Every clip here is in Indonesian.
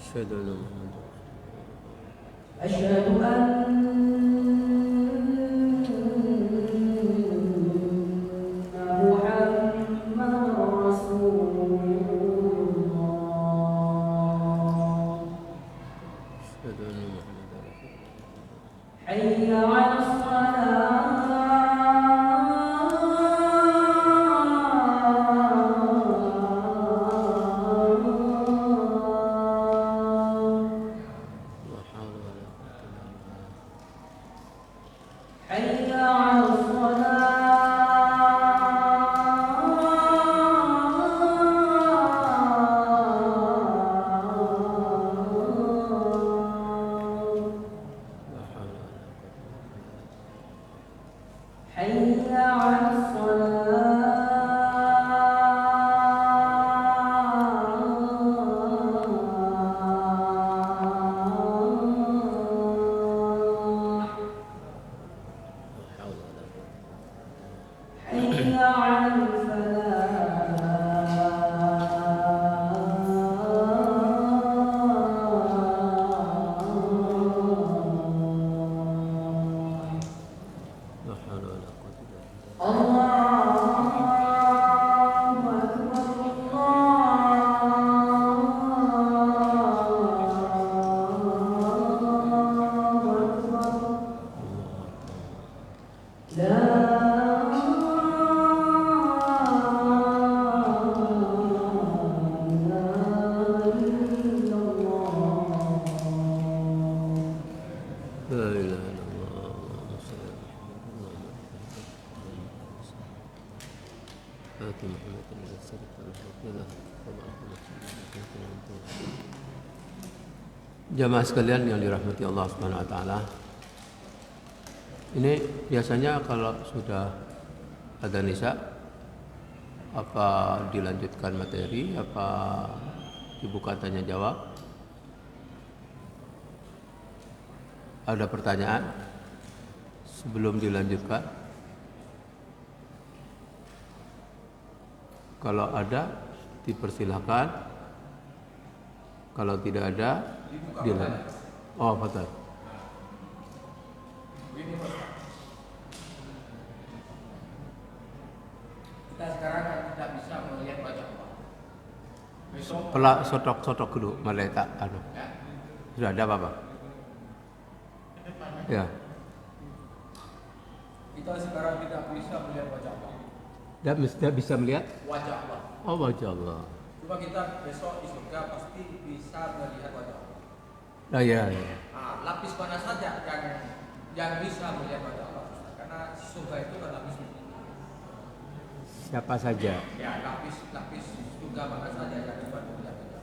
أشهد أن محمدا أشهد أن محمدا رسول الله. أشهد أن محمدا رسول الله. حي على لا حول ولا قوة إلا بالله. حي على لا حول ولا قوة إلا بالله. حي على لا حول ولا قوة. حي على الفلاح. لا حول ولا قوة إلا بالله. الله أكبر الله أكبر الله أكبر. لا إله إلا الله. لا إله إلا الله. اللهم صل على محمد اللهم آت محمد الذي صدق له Jamaah sekalian yang dirahmati Allah Subhanahu wa taala. Ini biasanya kalau sudah adzan Isya apa dilanjutkan materi, apa dibuka tanya jawab? Ada pertanyaan sebelum dilanjutkan? Kalau ada, dipersilakan. Kalau tidak ada, dilanjutkan. Oh, betul. Kita sekarang kan tidak bisa melihat wajah Allah. Besok Pelak sotok-sotok dulu, malaikat anu. Sudah ada apa-apa? Ya. kita sekarang tidak bisa melihat wajah Allah. Tidak bisa melihat? Wajah Allah. Oh, wajah Allah. Cuma kita besok di surga pasti bisa melihat wajah Allah. Oh, iya, iya. Nah, lapis mana saja yang bisa melihat wajah Allah? Karena surga itu kan lapis. Siapa saja? Ya, lapis surga mana saja yang bisa melihat wajah Allah.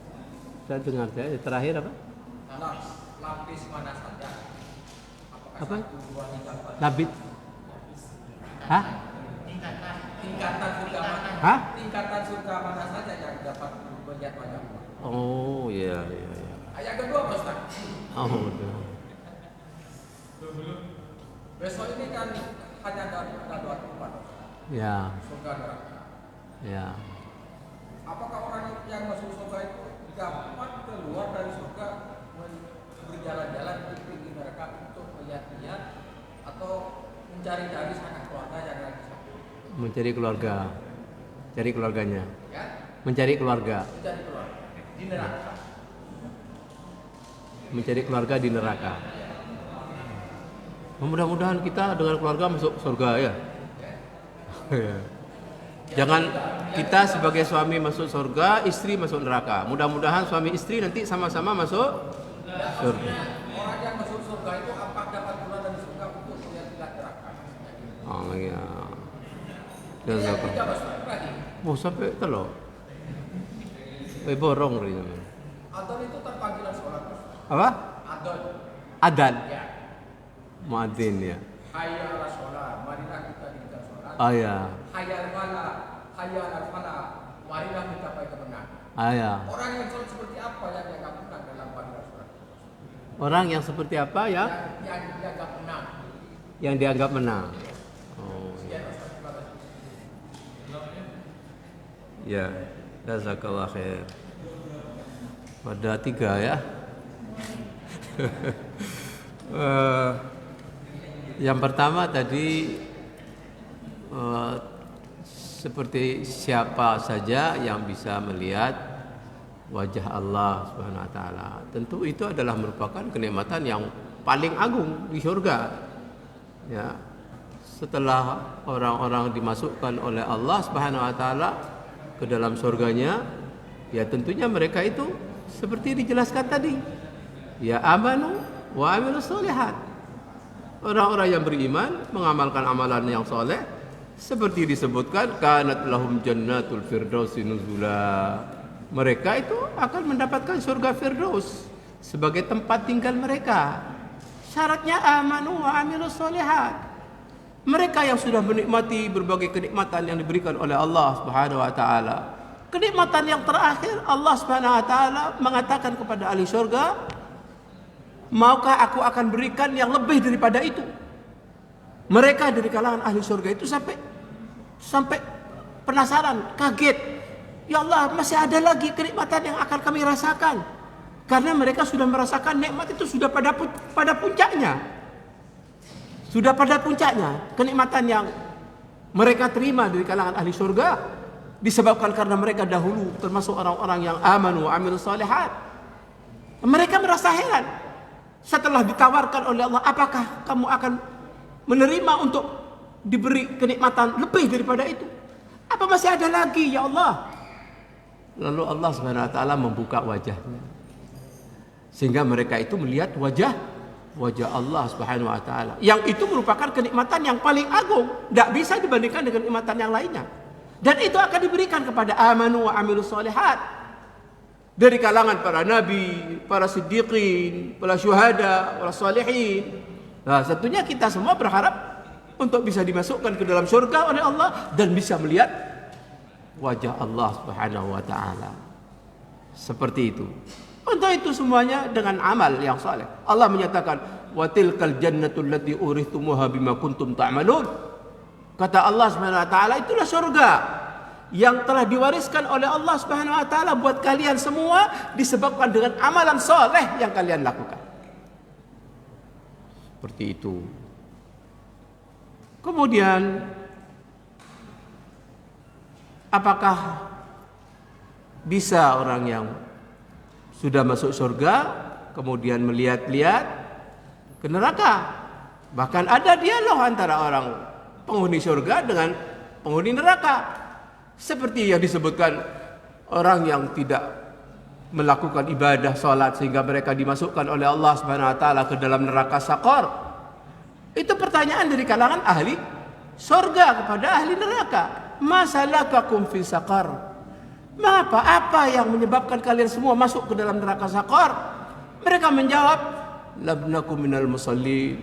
Saya dengar saya terakhir apa? Nah, lapis mana saja? Apa? 1, 2, 3, 4. Labit. Hah? Tingkatan surga mana? Hah? Tingkatan surga mana saja yang dapat melihat wajah Allah? Oh, iya, iya, iya. Ayat kedua, Pak Ustaz. Oh, betul. Besok ini kan hanya ada 2 tempat, Ya, surga neraka. ya. Apakah orang yang masuk surga itu dapat keluar dari surga berjalan-jalan di neraka untuk melihat-lihat atau mencari-cari sanak keluarga yang lagi sakit? Mencari keluarga. Cari keluarganya. Ya, Mencari keluarga. mencari keluarga di neraka. Mencari keluarga di neraka. Mudah-mudahan kita dengan keluarga masuk surga ya. Jangan kita sebagai suami masuk surga, istri masuk neraka. Mudah-mudahan suami istri nanti sama-sama masuk surga. Orang yang masuk surga itu apakah dapat keluar dari surga untuk melihat-lihat neraka? Oh iya. Yang Jazakallah. ketiga, Pak Ustaz, lagi. Oh sampai telok. Borong ini. Adon itu terpanggilan sholat, Pak Ustaz. Apa? Adon. Adan. Ya. Muadzin ya. Hayya ala sholat, marilah kita dirikan sholat. Oh ya. Hayya ala falah, marilah kita pada kemenangan. Ah ya. Orang yang sholat seperti apa yang dianggap menang dalam panggilan sholat? Orang yang seperti apa ya? Yang dianggap menang. Yang dianggap menang. Oh. Sekian, Ustaz. Terima kasih. Ya, jazakallah khair. Pada 3 ya. Yang pertama tadi seperti siapa saja yang bisa melihat wajah Allah Subhanahu wa taala. Tentu itu adalah merupakan kenikmatan yang paling agung di surga. Ya. Setelah orang-orang dimasukkan oleh Allah Subhanahu wa taala ke dalam surganya, ya tentunya mereka itu seperti dijelaskan tadi. Ya amanu wa amilus solihat. Orang-orang yang beriman mengamalkan amalan yang soleh, seperti disebutkan kanat lahum jannatul firdausi nuzula. Mereka itu akan mendapatkan surga firdaus sebagai tempat tinggal mereka. Syaratnya amanu wa amilus solihat. Mereka yang sudah menikmati berbagai kenikmatan yang diberikan oleh Allah Subhanahu wa taala. Kenikmatan yang terakhir Allah Subhanahu wa taala mengatakan kepada ahli surga, maukah aku akan berikan yang lebih daripada itu? Mereka dari kalangan ahli surga itu sampai penasaran, kaget. Ya Allah, masih ada lagi kenikmatan yang akan kami rasakan. Karena mereka sudah merasakan nikmat itu sudah pada puncaknya. Sudah pada puncaknya. Kenikmatan yang mereka terima dari kalangan ahli surga disebabkan karena mereka dahulu termasuk orang-orang yang amanu wa amilus solihat. Mereka merasa heran. Setelah ditawarkan oleh Allah, apakah kamu akan menerima untuk diberi kenikmatan lebih daripada itu? Apa masih ada lagi ya Allah? Lalu Allah Subhanahu wa taala membuka wajahnya, sehingga mereka itu melihat wajah Allah Subhanahu wa taala, yang itu merupakan kenikmatan yang paling agung, tidak bisa dibandingkan dengan kenikmatan yang lainnya. Dan itu akan diberikan kepada amanu wa amilus solihat dari kalangan para nabi, para siddiqin, para syuhada, para salihin. Nah, tentunya kita semua berharap untuk bisa dimasukkan ke dalam surga oleh Allah dan bisa melihat wajah Allah Subhanahu wa taala. Seperti itu. Untuk itu semuanya dengan amal yang saleh. Allah menyatakan, "Wa tilkal jannatul lati urithumuha bima kuntum ta'malun." Kata Allah Subhanahu wa taala, itulah surga yang telah diwariskan oleh Allah Subhanahu wa taala buat kalian semua disebabkan dengan amalan saleh yang kalian lakukan. Seperti itu. Kemudian apakah bisa orang yang sudah masuk surga kemudian melihat-lihat ke neraka? Bahkan ada dialog antara orang penghuni surga dengan penghuni neraka. Seperti yang disebutkan orang yang tidak melakukan ibadah salat sehingga mereka dimasukkan oleh Allah Subhanahu wa taala ke dalam neraka Saqar. Itu pertanyaan dari kalangan ahli surga kepada ahli neraka. Masalakakum fi Saqar? Mengapa? Apa yang menyebabkan kalian semua masuk ke dalam neraka Saqar? Mereka menjawab, lam nakum minal musallin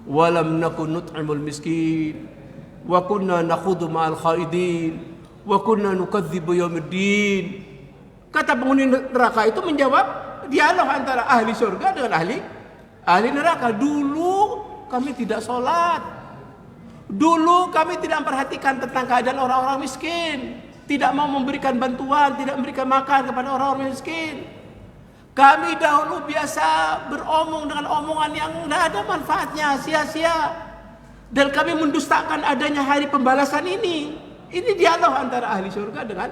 wa lam nakun nut'imul miskin wa kunna nakhudu ma'al khaidin wa kunna nukadzibu yaumiddin. Kata penghuni neraka itu menjawab dialog antara ahli surga dengan ahli neraka. Dulu kami tidak sholat, dulu kami tidak memperhatikan tentang keadaan orang-orang miskin, tidak mau memberikan bantuan, tidak memberikan makan kepada orang-orang miskin. Kami dahulu biasa beromong dengan omongan yang tidak ada manfaatnya, sia-sia. Dan kami mendustakan adanya hari pembalasan ini. Ini dialog antara ahli surga dengan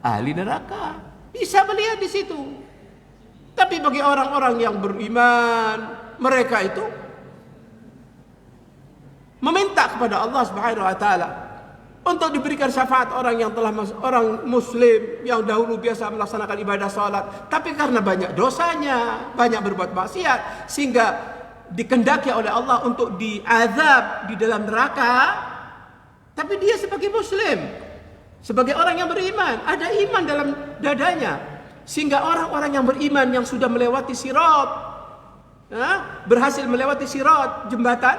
ahli neraka. Bisa melihat di situ. Tapi bagi orang-orang yang beriman, mereka itu meminta kepada Allah Subhanahu wa taala untuk diberikan syafaat orang yang telah orang muslim yang dahulu biasa melaksanakan ibadah salat, tapi karena banyak dosanya, banyak berbuat maksiat sehingga dikendaki oleh Allah untuk diazab di dalam neraka. Tapi dia sebagai muslim, sebagai orang yang beriman, ada iman dalam dadanya, sehingga orang-orang yang beriman yang sudah melewati sirat, berhasil melewati sirat, jembatan,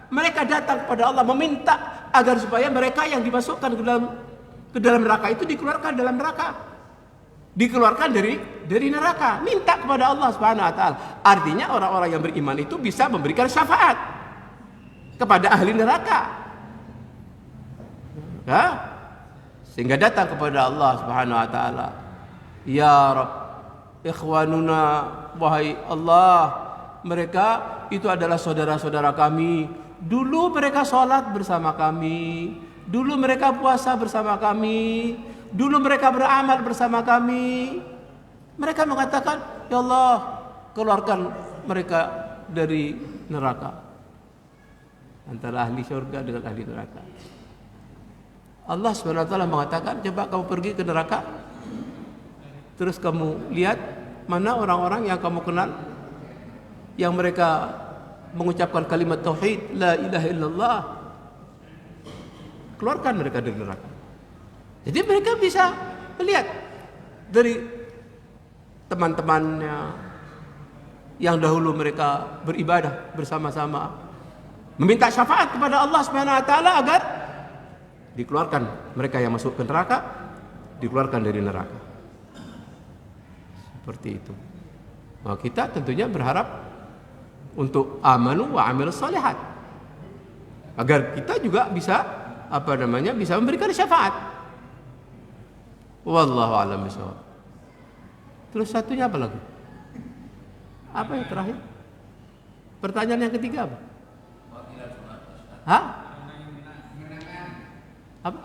mereka datang kepada Allah meminta agar supaya mereka yang dimasukkan ke dalam neraka itu dikeluarkan dalam neraka, dikeluarkan dari neraka, minta kepada Allah Subhanahu wa taala. Artinya orang-orang yang beriman itu bisa memberikan syafaat kepada ahli neraka. Sehingga datang kepada Allah Subhanahu wa taala, ya Rabb, ikhwanuna, wahai Allah, mereka itu adalah saudara-saudara kami. Dulu mereka sholat bersama kami, dulu mereka puasa bersama kami, dulu mereka beramal bersama kami. Mereka mengatakan, ya Allah, keluarkan mereka dari neraka. Antara ahli surga dengan ahli neraka. Allah SWT mengatakan, coba kamu pergi ke neraka, terus kamu lihat mana orang-orang yang kamu kenal, yang mereka mengucapkan kalimat tauhid, la ilaha illallah. Keluarkan mereka dari neraka. Jadi mereka bisa melihat dari teman-temannya yang dahulu mereka beribadah bersama-sama, meminta syafaat kepada Allah Subhanahu wa taala agar dikeluarkan mereka yang masuk ke neraka, dikeluarkan dari neraka. Seperti itu. Nah, kita tentunya berharap untuk amanu wa amilus shalihat, agar kita juga bisa bisa memberikan syafaat. Wallahu a'lam bishawab. Terus satunya apa lagi? Apa yang terakhir? Pertanyaan yang ketiga apa? Hah? Apa?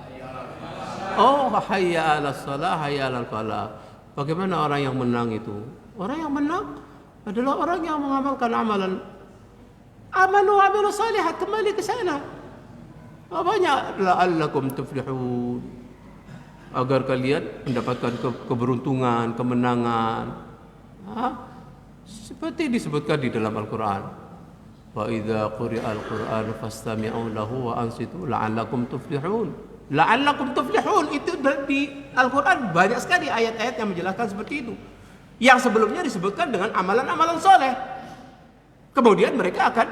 Oh, hayya 'alas shalah, hayya 'alal falah. Bagaimana orang yang menang itu? Orang yang menang adalah orang yang mengamalkan amalan amanu wa amilus shalihat, kembali ke sana. Banyak la'allakum tuflihun, agar kalian mendapatkan keberuntungan, kemenangan. Seperti disebutkan di dalam Al-Quran, wa idza quri'al Qur'an fastami'u lahu wa ansitu la'allakum tuflihun. La'allakum tuflihun itu di Al-Quran banyak sekali ayat-ayat yang menjelaskan seperti itu. Yang sebelumnya disebutkan dengan amalan-amalan soleh. Kemudian mereka akan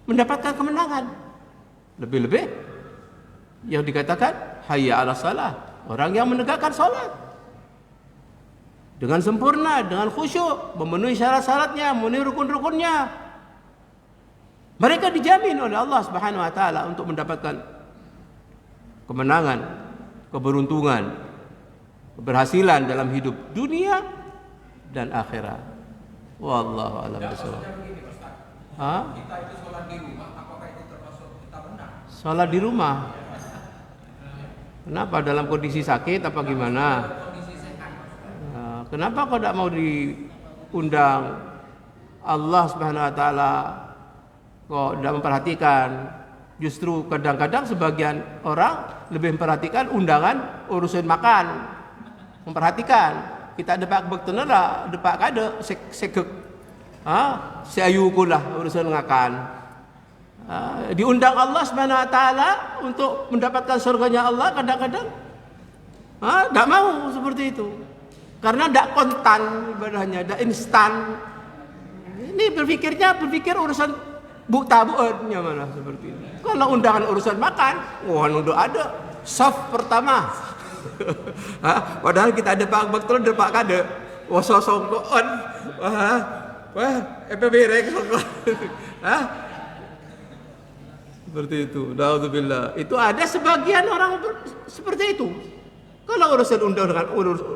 mendapatkan kemenangan. Lebih-lebih yang dikatakan hayya 'alas shalah, orang yang menegakkan salat dengan sempurna, dengan khusyuk, memenuhi syarat-syaratnya, memenuhi rukun-rukunnya. Mereka dijamin oleh Allah Subhanahu wa taala untuk mendapatkan kemenangan, keberuntungan, keberhasilan dalam hidup dunia dan akhirat. Wallahu a'lam bishawab. Kita itu sholat di rumah, apakah itu termasuk kita menang? Sholat di rumah. Kenapa, dalam kondisi sakit apa gimana? Kondisi sehat. Kenapa kau tidak mau diundang? Allah Subhanahu wa taala kok tidak memperhatikan? Justru kadang-kadang sebagian orang lebih memperhatikan undangan urusan makan. Memperhatikan. Kita depak bektenela, depak kade sekek. Si ayukulah urusan makan. Diundang Allah Subhanahu wa taala untuk mendapatkan surganya Allah, kadang-kadang tidak mau seperti itu. Karena tidak kontan ibadahnya, tidak instan. Ini berpikir urusan tabuannya mana seperti ini. Kalau undangan urusan makan, wah udah ada soft pertama. Padahal kita ada pak betul ada pak kade, wah sosongkoon, wah berek, seperti itu. Naudzubillah. Itu ada sebagian orang seperti itu. Kalau urusan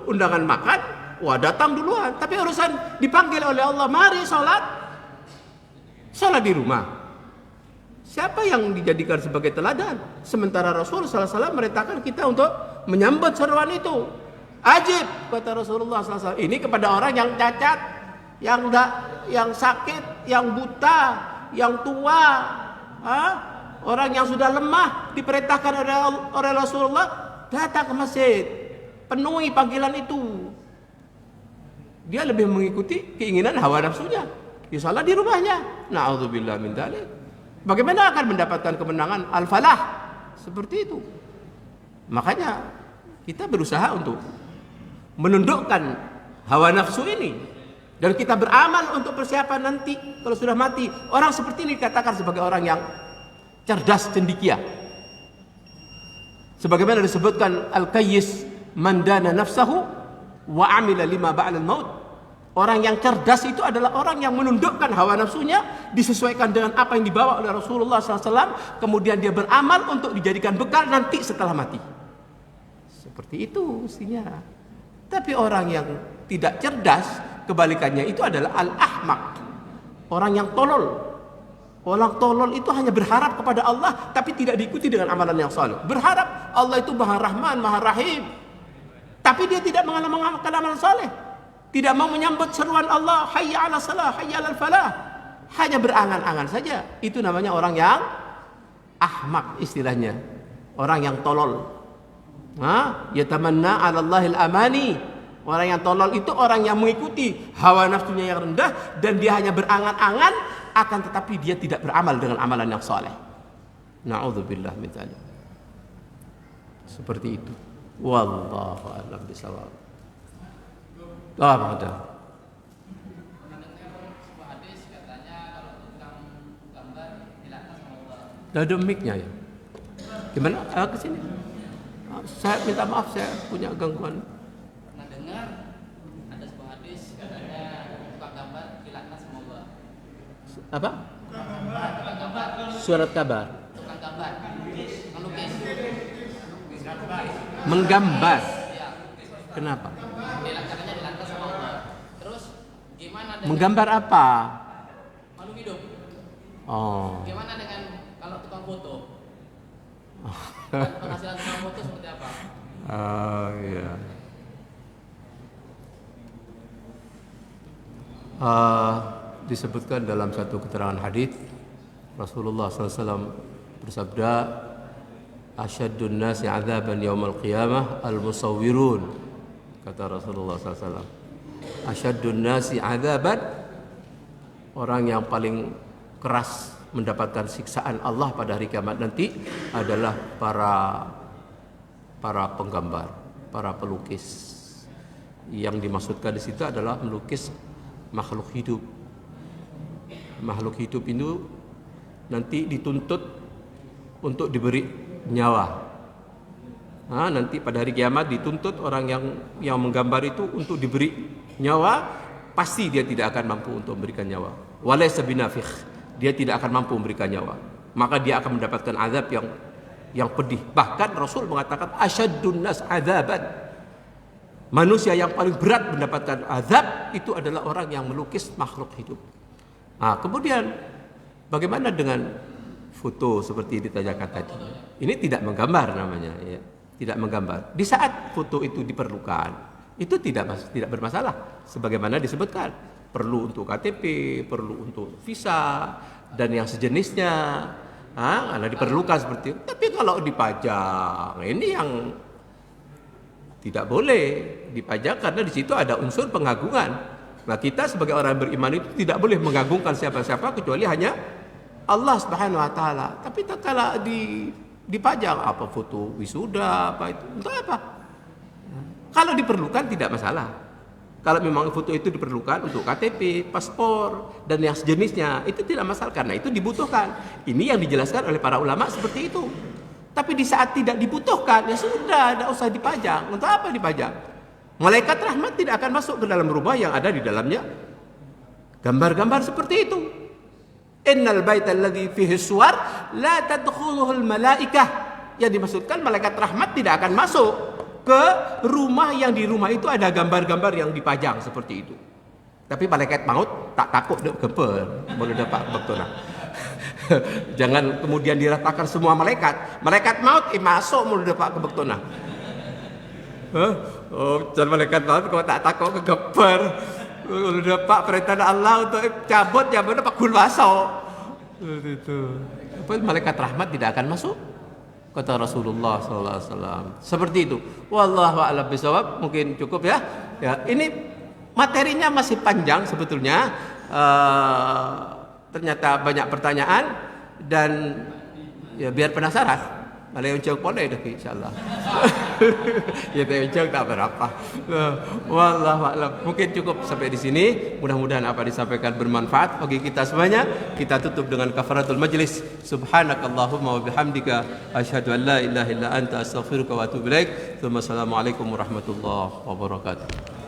undangan makan, wah datang duluan. Tapi urusan dipanggil oleh Allah, mari sholat di rumah. Siapa yang dijadikan sebagai teladan? Sementara Rasul SAW merintahkan kita untuk menyambut seruan itu. Ajib, kata Rasulullah SAW. Ini kepada orang yang cacat, yang sakit, yang buta, yang tua, orang yang sudah lemah, diperintahkan oleh Rasulullah datang ke masjid, penuhi panggilan itu. Dia lebih mengikuti keinginan hawa nafsunya. Ya salah di rumahnya. Na'udzubillah min dzalik. Bagaimana akan mendapatkan kemenangan al-falah? Seperti itu. Makanya kita berusaha untuk menundukkan hawa nafsu ini, dan kita beramal untuk persiapan nanti kalau sudah mati. Orang seperti ini dikatakan sebagai orang yang cerdas cendekia. Sebagaimana disebutkan al-qayyis man dana nafsahu wa amila lima ba'dal maut. Orang yang cerdas itu adalah orang yang menundukkan hawa nafsunya, disesuaikan dengan apa yang dibawa oleh Rasulullah SAW, kemudian dia beramal untuk dijadikan bekal nanti setelah mati. Seperti itu mestinya. Tapi orang yang tidak cerdas, kebalikannya itu adalah al-ahmaq. Orang yang tolol. Orang tolol itu hanya berharap kepada Allah, tapi tidak diikuti dengan amalan yang saleh. Berharap Allah itu Maha Rahman, Maha Rahim, tapi dia tidak mengamalkan amalan saleh. Tidak mau menyambut seruan Allah, hayya 'alas salah, hayya 'alal falah. Hanya berangan-angan saja. Itu namanya orang yang ahmak istilahnya. Orang yang tolol. Yatamanna 'ala Allahil amani. Orang yang tolol itu orang yang mengikuti hawa nafsunya yang rendah dan dia hanya berangan-angan, akan tetapi dia tidak beramal dengan amalan yang saleh. Na'udzubillah min dzalik. Seperti itu. Wallahu a'lam bishawab. Ada. Ada mic-nya ya. Gimana? Ke sini. Saya minta maaf, saya punya gangguan. Pernah dengar ada sebuah hadis katanya tukang gambar dilaknat sama Allah. Apa? Tukang gambar. Surat kabar. Tukang gambar. Melukis. Menggambar. Ya. Kenapa? Katanya dilaknat sama Allah. Terus gimana dengan Menggambar apa? makhluk hidup? Oh. Gimana dengan kalau tukang foto? Penghasilan tukang foto seperti apa? Iya. Disebutkan dalam satu keterangan hadis Rasulullah SAW bersabda, "Asyaddun nasi 'adzaban yaumal qiyamah al-musawwirun." Kata Rasulullah SAW, "Asyaddun nasi 'adzaban," orang yang paling keras mendapatkan siksaan Allah pada hari kiamat nanti adalah para penggambar, para pelukis. Yang dimaksudkan di situ adalah melukis makhluk hidup. Makhluk hidup itu nanti dituntut untuk diberi nyawa. Nanti pada hari kiamat dituntut orang yang menggambar itu untuk diberi nyawa, pasti dia tidak akan mampu untuk memberikan nyawa. Walaysa binafikh, dia tidak akan mampu memberikan nyawa. Maka dia akan mendapatkan azab yang pedih. Bahkan Rasul mengatakan asyaddun nas azaban. Manusia yang paling berat mendapatkan azab itu adalah orang yang melukis makhluk hidup. Kemudian bagaimana dengan foto seperti ditanyakan tadi? Ini tidak menggambar namanya, ya. Tidak menggambar. Di saat foto itu diperlukan, itu tidak bermasalah. Sebagaimana disebutkan, perlu untuk KTP, perlu untuk visa dan yang sejenisnya. Karena diperlukan seperti itu. Tapi kalau dipajang, ini yang tidak boleh dipajang karena di situ ada unsur pengagungan. Nah, kita sebagai orang beriman itu tidak boleh mengagungkan siapa-siapa kecuali hanya Allah Subhanahu wa taala. Tapi tak kala dipajang apa foto wisuda apa itu, untuk apa? Kalau diperlukan tidak masalah. Kalau memang foto itu diperlukan untuk KTP, paspor, dan yang sejenisnya, itu tidak masalah karena itu dibutuhkan. Ini yang dijelaskan oleh para ulama seperti itu. Tapi di saat tidak dibutuhkan, ya sudah, tidak usah dipajang. Untuk apa dipajang? Malaikat rahmat tidak akan masuk ke dalam rumah yang ada di dalamnya gambar-gambar seperti itu. Innal baita alladhi fihi suwar la tadkhuluhul malaikah. Yang dimaksudkan malaikat rahmat tidak akan masuk ke rumah yang di rumah itu ada gambar-gambar yang dipajang seperti itu. Tapi malaikat maut tak takut gemper, boleh dapat betul. Jangan kemudian diratakan semua malaikat. Malaikat maut masuk boleh dapat ke betul. Jangan malaikat maut kalau tak takut ke gemper. Boleh dapat perintah Allah untuk cabut dapat gul masuk. Itu. Malaikat rahmat tidak akan masuk. Kata Rasulullah SAW. Seperti itu. Wallahu a'lam bishawab. Mungkin cukup ya. Ini materinya masih panjang sebetulnya. Ternyata banyak pertanyaan dan ya biar penasaran. Malay uncang boleh dah insyaallah. Ya uncang tak berapa. Wallahu a'lam. Mungkin cukup sampai di sini. Mudah-mudahan apa disampaikan bermanfaat bagi kita semuanya. Kita tutup dengan kafaratul majlis. Subhanakallahumma wa bihamdika asyhadu an la ilaha illa anta astaghfiruka wa atubu ilaik. Assalamualaikum warahmatullahi wabarakatuh.